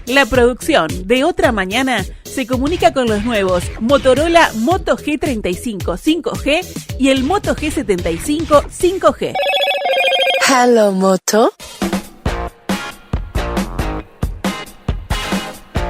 La producción de Otra Mañana se comunica con los nuevos Motorola Moto G35 5G y el Moto G75 5G. Hello, Moto.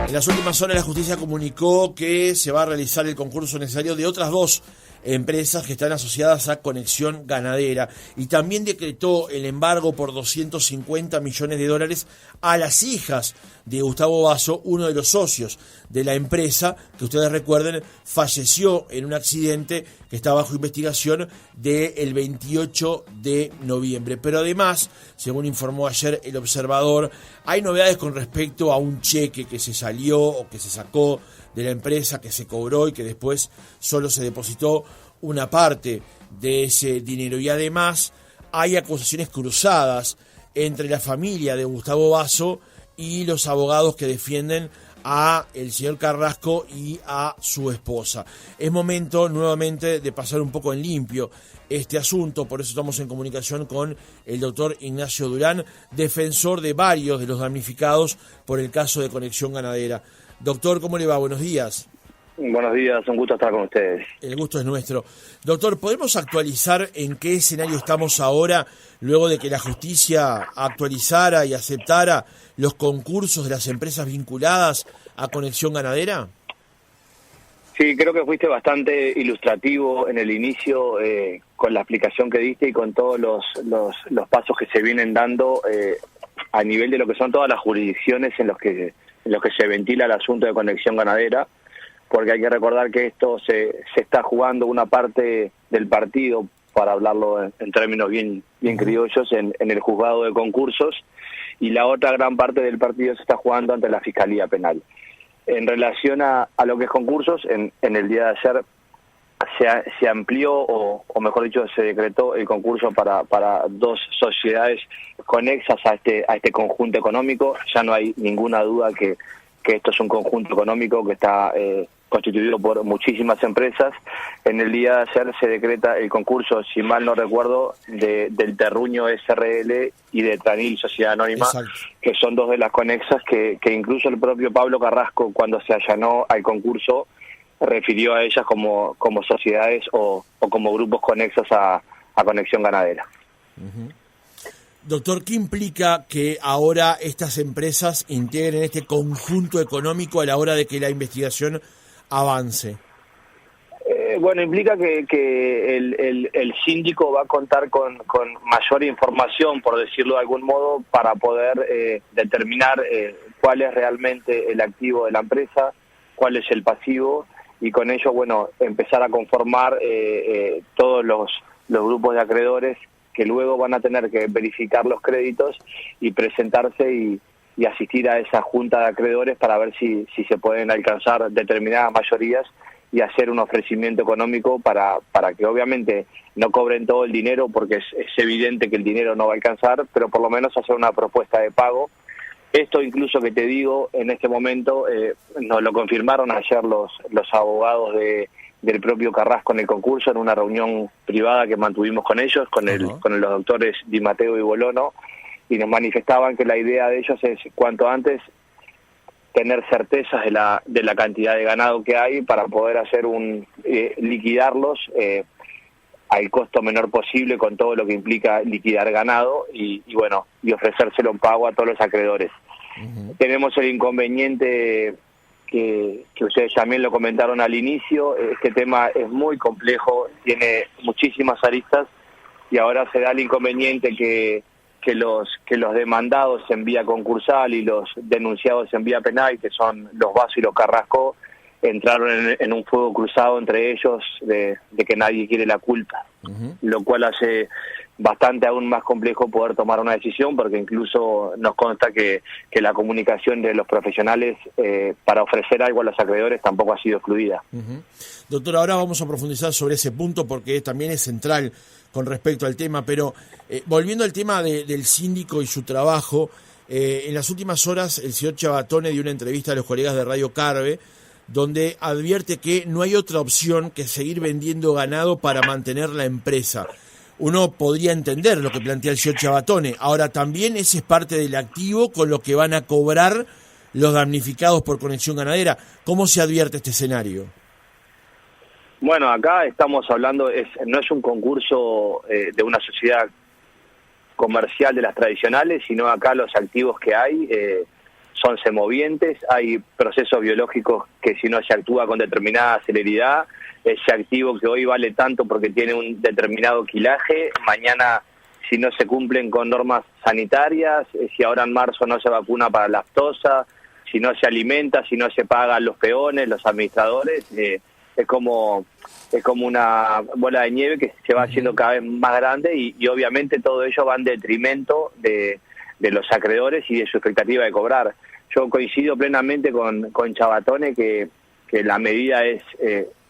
En las últimas horas la justicia comunicó que se va a realizar el concurso necesario de otras dos empresas que están asociadas a Conexión Ganadera y también decretó el embargo por $250 millones a las hijas de Gustavo Basso, uno de los socios de la empresa que ustedes recuerden falleció en un accidente que está bajo investigación del 28 de noviembre. Pero además, según informó ayer El Observador, hay novedades con respecto a un cheque que se salió o que se sacó de la empresa, que se cobró y que después solo se depositó una parte de ese dinero. Y además hay acusaciones cruzadas entre la familia de Gustavo Basso y los abogados que defienden a el señor Carrasco y a su esposa. Es momento nuevamente de pasar un poco en limpio este asunto, por eso estamos en comunicación con el doctor Ignacio Durán, defensor de varios de los damnificados por el caso de Conexión Ganadera. Doctor, ¿cómo le va? Buenos días. Buenos días, un gusto estar con ustedes. El gusto es nuestro. Doctor, ¿podemos actualizar en qué escenario estamos ahora, luego de que la justicia actualizara y aceptara los concursos de las empresas vinculadas a Conexión Ganadera? Sí, creo que fuiste bastante ilustrativo en el inicio con la explicación que diste y con todos los pasos que se vienen dando a nivel de lo que son todas las jurisdicciones en los que se ventila el asunto de Conexión Ganadera, porque hay que recordar que esto se está jugando una parte del partido, para hablarlo en términos bien criollos, en el juzgado de concursos, y la otra gran parte del partido se está jugando ante la Fiscalía Penal. En relación a lo que es concursos, en el día de ayer se amplió, o mejor dicho, se decretó el concurso para dos sociedades conexas a este conjunto económico. Ya no hay ninguna duda que esto es un conjunto económico que está constituido por muchísimas empresas. En el día de ayer se decreta el concurso, si mal no recuerdo, del Terruño SRL y de Tranil Sociedad Anónima. Exacto. Que son dos de las conexas que incluso el propio Pablo Carrasco, cuando se allanó al concurso, refirió a ellas como sociedades o como grupos conexos a Conexión Ganadera. Uh-huh. Doctor, ¿qué implica que ahora estas empresas integren este conjunto económico a la hora de que la investigación avance? Bueno, implica que el síndico va a contar con mayor información, por decirlo de algún modo, para poder determinar cuál es realmente el activo de la empresa, cuál es el pasivo, y con ello, bueno, empezar a conformar todos los grupos de acreedores que luego van a tener que verificar los créditos y presentarse y asistir a esa junta de acreedores para ver si se pueden alcanzar determinadas mayorías y hacer un ofrecimiento económico para que obviamente no cobren todo el dinero, porque es evidente que el dinero no va a alcanzar, pero por lo menos hacer una propuesta de pago. Esto incluso que te digo, en este momento, nos lo confirmaron ayer los abogados del propio Carrasco en el concurso, en una reunión privada que mantuvimos con ellos, con los doctores Di Matteo y Bolono, y nos manifestaban que la idea de ellos es cuanto antes tener certezas de la cantidad de ganado que hay para poder hacer liquidarlos al costo menor posible, con todo lo que implica liquidar ganado y ofrecérselo en pago a todos los acreedores. Uh-huh. Tenemos el inconveniente que ustedes también lo comentaron al inicio. Este tema es muy complejo, tiene muchísimas aristas, y ahora se da el inconveniente que los demandados en vía concursal y los denunciados en vía penal, que son los Basso y los Carrasco, entraron en un fuego cruzado entre ellos de que nadie quiere la culpa. Uh-huh. Lo cual hace bastante aún más complejo poder tomar una decisión, porque incluso nos consta que la comunicación de los profesionales para ofrecer algo a los acreedores tampoco ha sido fluida. Uh-huh. Doctor, ahora vamos a profundizar sobre ese punto porque también es central con respecto al tema, pero volviendo al tema del síndico y su trabajo, en las últimas horas el señor Chavatone dio una entrevista a los colegas de Radio Carve, donde advierte que no hay otra opción que seguir vendiendo ganado para mantener la empresa. Uno podría entender lo que plantea el señor Chavatone. Ahora, también ese es parte del activo con lo que van a cobrar los damnificados por Conexión Ganadera. ¿Cómo se advierte este escenario? Bueno, acá estamos hablando, no es un concurso de una sociedad comercial de las tradicionales, sino acá los activos que hay son semovientes, hay procesos biológicos que si no se actúa con determinada celeridad, ese activo que hoy vale tanto porque tiene un determinado quilaje, mañana si no se cumplen con normas sanitarias, si ahora en marzo no se vacuna para la aftosa, si no se alimenta, si no se pagan los peones, los administradores, es como una bola de nieve que se va haciendo cada vez más grande y obviamente todo ello va en detrimento de los acreedores y de su expectativa de cobrar. Yo coincido plenamente con Chavatone que la medida es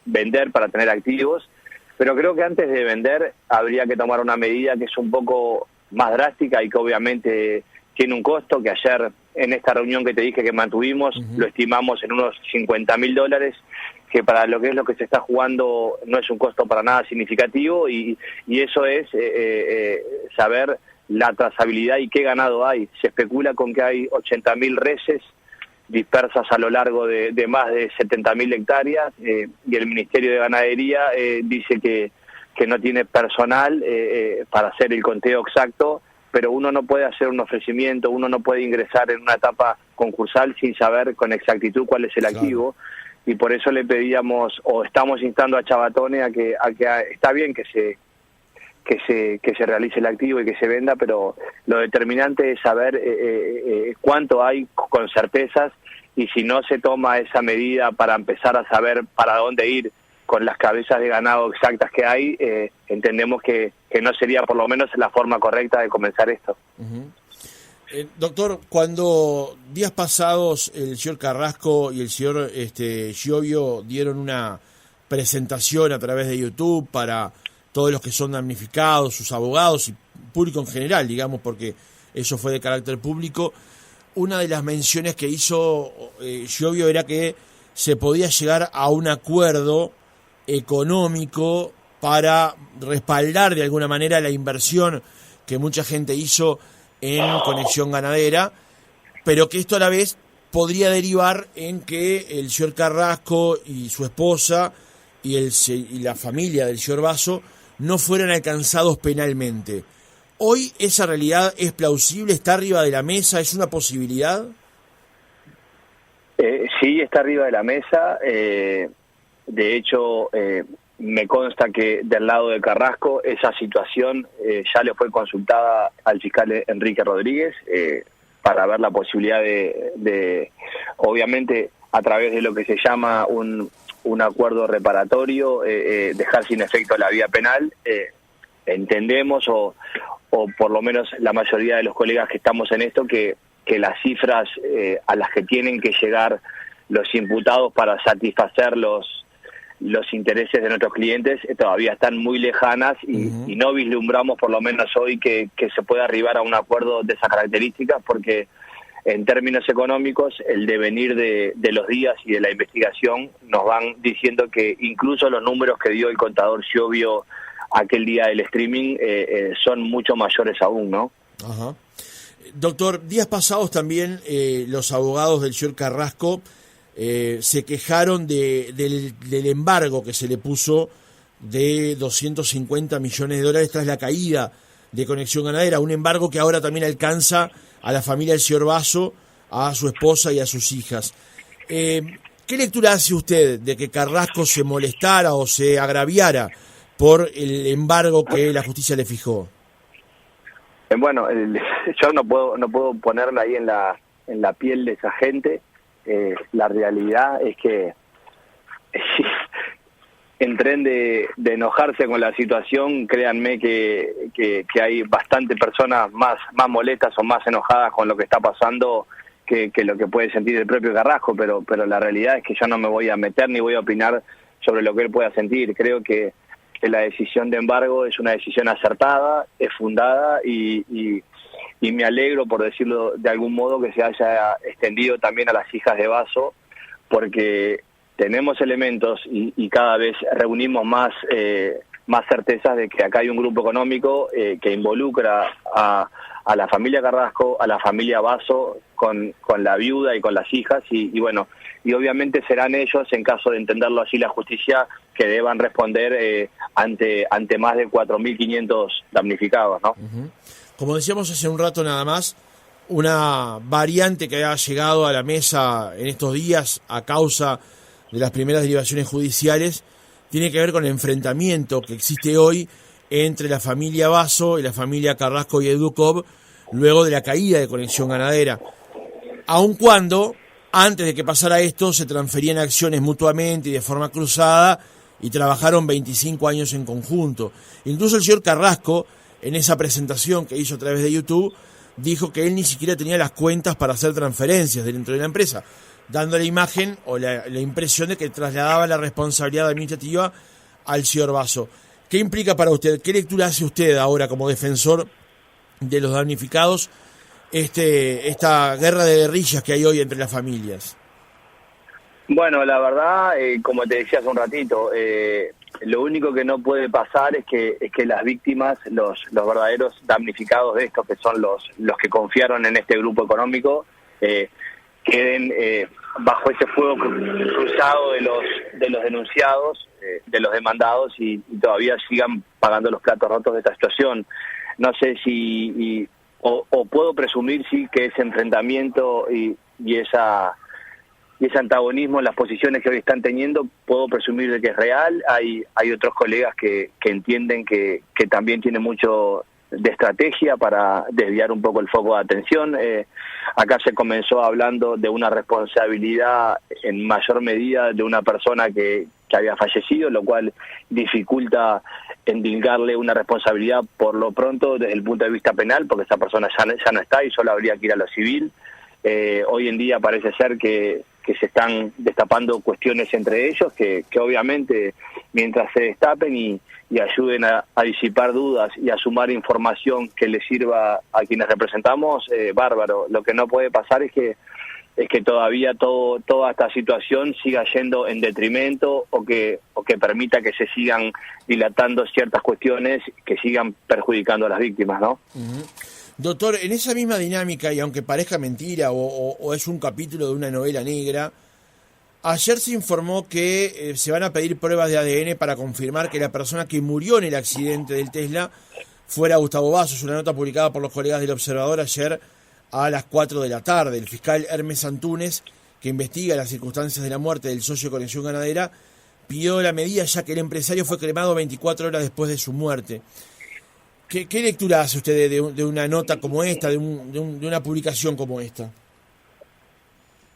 vender para tener activos, pero creo que antes de vender habría que tomar una medida que es un poco más drástica y que obviamente tiene un costo, que ayer en esta reunión que te dije que mantuvimos, lo estimamos en unos $50.000, que para lo que es lo que se está jugando no es un costo para nada significativo y eso es saber la trazabilidad y qué ganado hay. Se especula con que hay 80.000 reses dispersas a lo largo de más de 70.000 hectáreas y el Ministerio de Ganadería dice que no tiene personal para hacer el conteo exacto, pero uno no puede hacer un ofrecimiento, uno no puede ingresar en una etapa concursal sin saber con exactitud cuál es el activo, y por eso le pedíamos o estamos instando a Chavatone a que está bien que se realice el activo y que se venda, pero lo determinante es saber cuánto hay con certezas, y si no se toma esa medida para empezar a saber para dónde ir con las cabezas de ganado exactas que hay, entendemos que no sería por lo menos la forma correcta de comenzar esto. Doctor, cuando días pasados el señor Carrasco y el señor Giovio dieron una presentación a través de YouTube para todos los que son damnificados, sus abogados y público en general, digamos, porque eso fue de carácter público, una de las menciones que hizo Giovio era que se podía llegar a un acuerdo económico para respaldar de alguna manera la inversión que mucha gente hizo en Conexión Ganadera, pero que esto a la vez podría derivar en que el señor Carrasco y su esposa y la familia del señor Basso no fueran alcanzados penalmente. ¿Hoy esa realidad es plausible? ¿Está arriba de la mesa? ¿Es una posibilidad? Sí, está arriba de la mesa. De hecho, me consta que del lado de Carrasco esa situación ya le fue consultada al fiscal Enrique Rodríguez para ver la posibilidad de obviamente, a través de lo que se llama un acuerdo reparatorio, dejar sin efecto la vía penal. Entendemos, o por lo menos la mayoría de los colegas que estamos en esto, que las cifras a las que tienen que llegar los imputados para satisfacer los intereses de nuestros clientes todavía están muy lejanas y no vislumbramos por lo menos hoy que se pueda arribar a un acuerdo de esas características, porque en términos económicos el devenir de los días y de la investigación nos van diciendo que incluso los números que dio el contador Giovio aquel día del streaming son mucho mayores aún, ¿no? Ajá. Doctor, días pasados también los abogados del señor Carrasco se quejaron del embargo que se le puso de $250 millones tras la caída de Conexión Ganadera, un embargo que ahora también alcanza a la familia del señor Basso, a su esposa y a sus hijas. ¿Qué lectura hace usted de que Carrasco se molestara o se agraviara por el embargo que la justicia le fijó? Bueno, yo no puedo ponerme ahí en la piel de esa gente. La realidad es que en tren de enojarse con la situación, créanme que hay bastante personas más molestas o más enojadas con lo que está pasando que lo que puede sentir el propio Carrasco, pero la realidad es que yo no me voy a meter ni voy a opinar sobre lo que él pueda sentir. Creo que la decisión de embargo es una decisión acertada, es fundada y me alegro, por decirlo de algún modo, que se haya extendido también a las hijas de Basso, porque tenemos elementos y cada vez reunimos más certezas de que acá hay un grupo económico que involucra a la familia Carrasco, a la familia Basso, con la viuda y con las hijas, y bueno, y obviamente serán ellos, en caso de entenderlo así la justicia, que deban responder ante más de 4.500 damnificados, ¿no? Uh-huh. Como decíamos hace un rato nada más, una variante que ha llegado a la mesa en estos días a causa de las primeras derivaciones judiciales tiene que ver con el enfrentamiento que existe hoy entre la familia Basso y la familia Carrasco y Edukov luego de la caída de Conexión Ganadera, aun cuando antes de que pasara esto se transferían acciones mutuamente y de forma cruzada y trabajaron 25 años en conjunto. Incluso el señor Carrasco, en esa presentación que hizo a través de YouTube, dijo que él ni siquiera tenía las cuentas para hacer transferencias dentro de la empresa, dando la imagen o la impresión de que trasladaba la responsabilidad administrativa al señor Basso. ¿Qué implica para usted? ¿Qué lectura hace usted ahora como defensor de los damnificados esta guerra de guerrillas que hay hoy entre las familias? Bueno, la verdad, como te decía hace un ratito, lo único que no puede pasar es que las víctimas, los verdaderos damnificados de esto, que son los que confiaron en este grupo económico, queden bajo ese fuego cruzado de los denunciados, de los demandados, y todavía sigan pagando los platos rotos de esta situación. No sé si o puedo presumir sí que ese enfrentamiento y ese antagonismo en las posiciones que hoy están teniendo, puedo presumir de que es real. Hay otros colegas que entienden que también tiene mucho de estrategia para desviar un poco el foco de atención. Acá se comenzó hablando de una responsabilidad en mayor medida de una persona que había fallecido, lo cual dificulta endilgarle una responsabilidad por lo pronto desde el punto de vista penal, porque esa persona ya no está y solo habría que ir a lo civil. Hoy en día parece ser que se están destapando cuestiones entre ellos que obviamente mientras se destapen y ayuden a disipar dudas y a sumar información que les sirva a quienes representamos, bárbaro. Lo que no puede pasar es que todavía toda esta situación siga yendo en detrimento o que permita que se sigan dilatando ciertas cuestiones que sigan perjudicando a las víctimas, ¿no? Uh-huh. Doctor, en esa misma dinámica, y aunque parezca mentira o es un capítulo de una novela negra, ayer se informó que se van a pedir pruebas de ADN para confirmar que la persona que murió en el accidente del Tesla fuera Gustavo Basso. Es una nota publicada por los colegas del Observador ayer a las 4 de la tarde. El fiscal Hermes Antúnez, que investiga las circunstancias de la muerte del socio de Conexión Ganadera, pidió la medida ya que el empresario fue cremado 24 horas después de su muerte. ¿Qué lectura hace usted de una nota como esta, de una publicación como esta?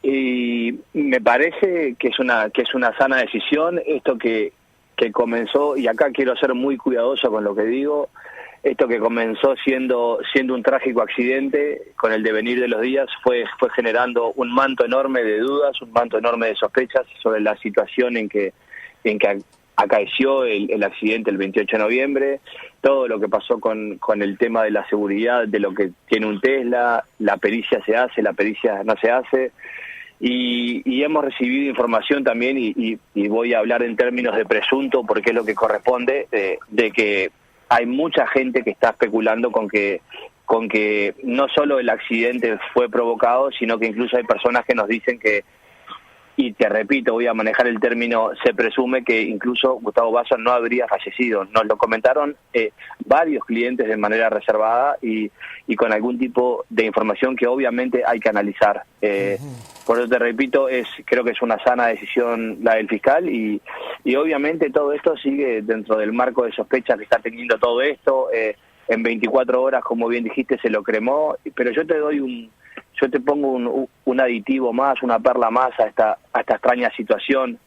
Y me parece que es una sana decisión esto que comenzó, y acá quiero ser muy cuidadoso con lo que digo, esto que comenzó siendo un trágico accidente, con el devenir de los días fue generando un manto enorme de dudas, un manto enorme de sospechas sobre la situación en que acaeció el accidente el 28 de noviembre, todo lo que pasó con el tema de la seguridad, de lo que tiene un Tesla, la pericia se hace, la pericia no se hace, y hemos recibido información también, y voy a hablar en términos de presunto porque es lo que corresponde, de que hay mucha gente que está especulando con que no solo el accidente fue provocado, sino que incluso hay personas que nos dicen que, y te repito, voy a manejar el término, se presume que incluso Gustavo Basso no habría fallecido. Nos lo comentaron varios clientes de manera reservada y con algún tipo de información que obviamente hay que analizar. Por eso te repito, creo que es una sana decisión la del fiscal y obviamente todo esto sigue dentro del marco de sospechas que está teniendo todo esto. En 24 horas, como bien dijiste, se lo cremó, pero yo te pongo un aditivo más, una perla más a esta extraña situación.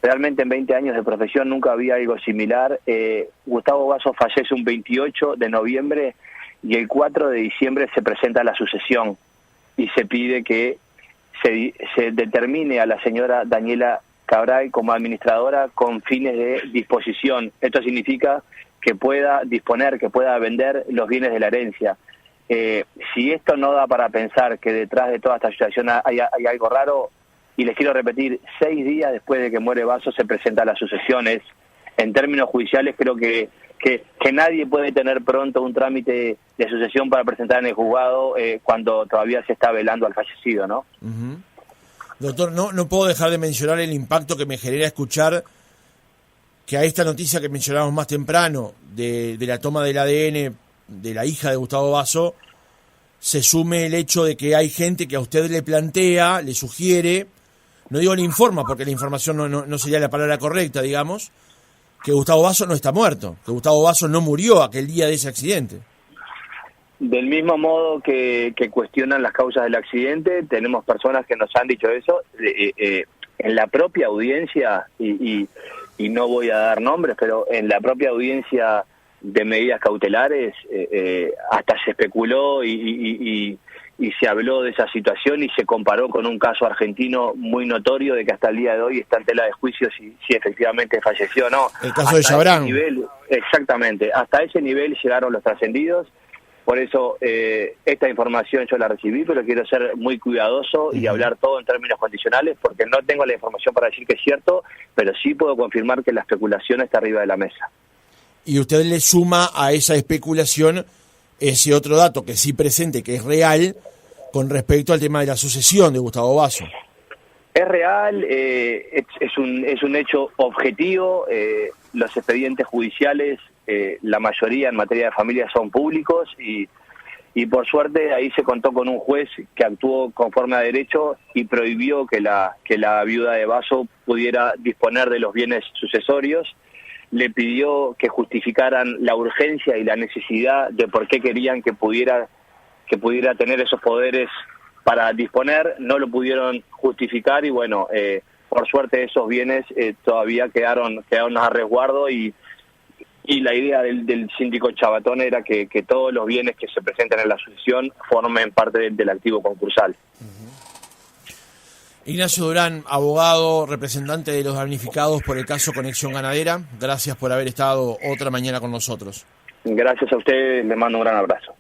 Realmente en 20 años de profesión nunca había algo similar. Gustavo Basso fallece un 28 de noviembre y el 4 de diciembre se presenta la sucesión y se pide que se determine a la señora Daniela Cabral como administradora con fines de disposición. Esto significa que pueda disponer, que pueda vender los bienes de la herencia. Si esto no da para pensar que detrás de toda esta situación hay algo raro, y les quiero repetir, 6 días después de que muere Basso se presenta las sucesiones. En términos judiciales creo que que nadie puede tener pronto un trámite de sucesión para presentar en el juzgado cuando todavía se está velando al fallecido, ¿no? Uh-huh. Doctor, no puedo dejar de mencionar el impacto que me genera escuchar que a esta noticia que mencionábamos más temprano de la toma del ADN de la hija de Gustavo Basso se sume el hecho de que hay gente que a usted le plantea, le sugiere, no digo le informa porque la información no sería la palabra correcta, digamos, que Gustavo Basso no está muerto, que Gustavo Basso no murió aquel día de ese accidente. Del mismo modo que cuestionan las causas del accidente, tenemos personas que nos han dicho eso. En la propia audiencia, y no voy a dar nombres, pero en la propia audiencia de medidas cautelares, hasta se especuló y se habló de esa situación y se comparó con un caso argentino muy notorio de que hasta el día de hoy está en tela de juicio si efectivamente falleció o no. El caso de Chabrán. Exactamente, hasta ese nivel llegaron los trascendidos. Por eso esta información yo la recibí, pero quiero ser muy cuidadoso y hablar todo en términos condicionales, porque no tengo la información para decir que es cierto, pero sí puedo confirmar que la especulación está arriba de la mesa. Y usted le suma a esa especulación ese otro dato que sí presente, que es real, con respecto al tema de la sucesión de Gustavo Basso. Es real, es un hecho objetivo. Los expedientes judiciales, la mayoría en materia de familia son públicos y por suerte ahí se contó con un juez que actuó conforme a derecho y prohibió que la viuda de Basso pudiera disponer de los bienes sucesorios. Le pidió que justificaran la urgencia y la necesidad de por qué querían que pudiera tener esos poderes para disponer. No lo pudieron justificar y bueno, por suerte esos bienes todavía quedaron a resguardo y la idea del síndico Chabatón era que todos los bienes que se presenten en la sucesión formen parte del activo concursal. Ignacio Durán, abogado, representante de los damnificados por el caso Conexión Ganadera, gracias por haber estado otra mañana con nosotros. Gracias a ustedes, les mando un gran abrazo.